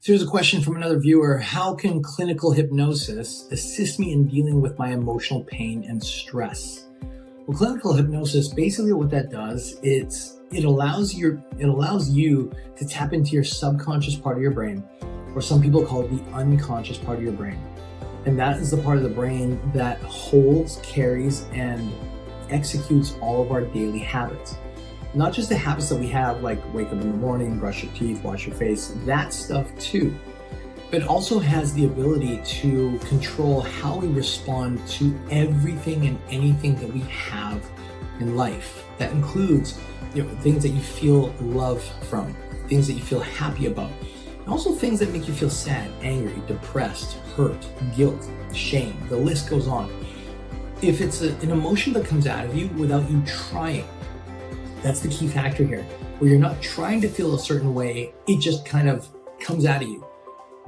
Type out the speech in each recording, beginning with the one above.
So here's a question from another viewer. How can clinical hypnosis assist me in dealing with my emotional pain and stress? Well, clinical hypnosis, basically what that does, it allows you to tap into your subconscious part of your brain, or some people call it the unconscious part of your brain. And that is the part of the brain that holds, carries, and executes all of our daily habits. Not just the habits that we have, like wake up in the morning, brush your teeth, wash your face, that stuff too. But it also has the ability to control how we respond to everything and anything that we have in life. That includes, things that you feel love from, things that you feel happy about, and also things that make you feel sad, angry, depressed, hurt, guilt, shame. The list goes on. If it's an emotion that comes out of you without you trying, that's the key factor here, where you're not trying to feel a certain way, it just kind of comes out of you.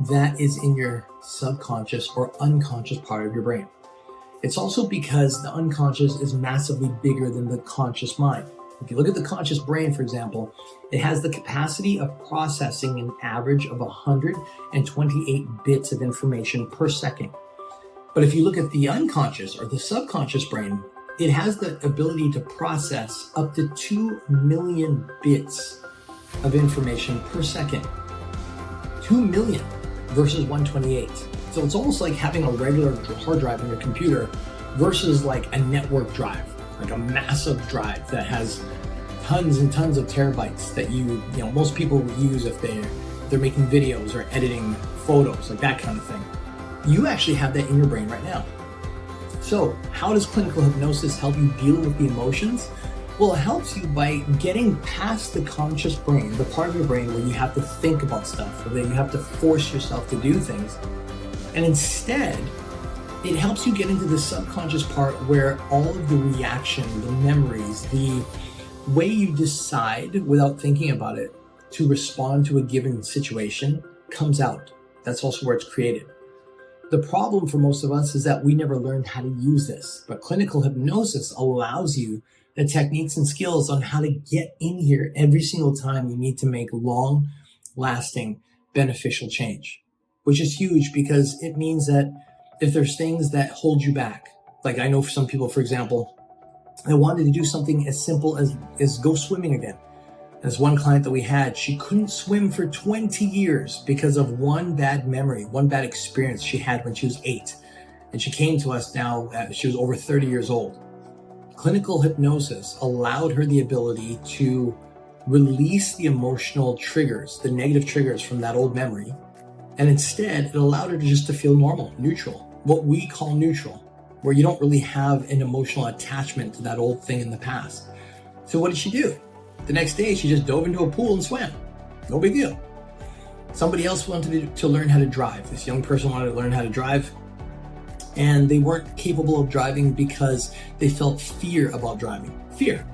That is in your subconscious or unconscious part of your brain. It's also because the unconscious is massively bigger than the conscious mind. If you look at the conscious brain, for example, it has the capacity of processing an average of 128 bits of information per second. But if you look at the unconscious or the subconscious brain, it has the ability to process up to 2 million bits of information per second. 2 million versus 128. So it's almost like having a regular hard drive on your computer versus like a network drive, like a massive drive that has tons and tons of terabytes that most people use if they're making videos or editing photos, like that kind of thing. You actually have that in your brain right now. So how does clinical hypnosis help you deal with the emotions? Well, it helps you by getting past the conscious brain, the part of your brain where you have to think about stuff, where you have to force yourself to do things. And instead, it helps you get into the subconscious part where all of the reaction, the memories, the way you decide without thinking about it to respond to a given situation comes out. That's also where it's created. The problem for most of us is that we never learned how to use this, but clinical hypnosis allows you the techniques and skills on how to get in here every single time you need to make long-lasting, beneficial change, which is huge because it means that if there's things that hold you back, like I know for some people, for example, they wanted to do something as simple as go swimming again. There's one client that we had, she couldn't swim for 20 years because of one bad memory, one bad experience she had when she was 8. And she came to us now, she was over 30 years old. Clinical hypnosis allowed her the ability to release the emotional triggers, the negative triggers from that old memory. And instead, it allowed her to feel normal, neutral, what we call neutral, where you don't really have an emotional attachment to that old thing in the past. So what did she do? The next day, she just dove into a pool and swam. No big deal. Somebody else wanted to learn how to drive. This young person wanted to learn how to drive, and they weren't capable of driving because they felt fear about driving. Fear.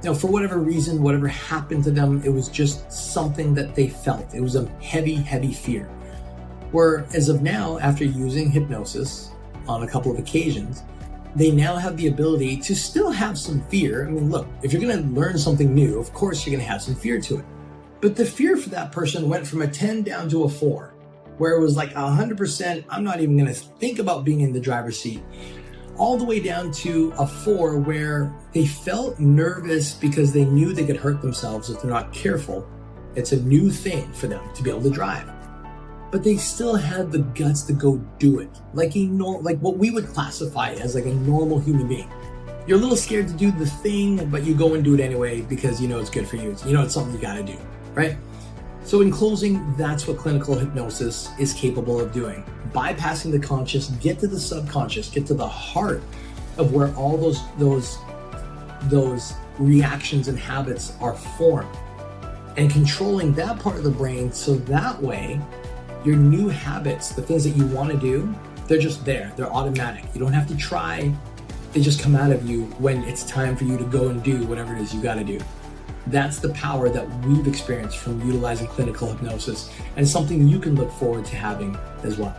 For whatever reason, whatever happened to them, it was just something that they felt. It was a heavy, heavy fear. Where as of now, after using hypnosis on a couple of occasions, they now have the ability to still have some fear. I mean, look, if you're going to learn something new, of course you're going to have some fear to it. But the fear for that person went from a 10 down to a 4, where it was like 100%, I'm not even going to think about being in the driver's seat, all the way down to a 4 where they felt nervous because they knew they could hurt themselves if they're not careful. It's a new thing for them to be able to drive. But they still had the guts to go do it, like what we would classify as like a normal human being. You're a little scared to do the thing, but you go and do it anyway because it's good for you. It's something you got to do, right? So in closing, that's what clinical hypnosis is capable of doing. Bypassing the conscious, get to the subconscious, get to the heart of where all those reactions and habits are formed, and controlling that part of the brain so that way your new habits, the things that you want to do, they're just there. They're automatic. You don't have to try. They just come out of you when it's time for you to go and do whatever it is you got to do. That's the power that we've experienced from utilizing clinical hypnosis, and something you can look forward to having as well.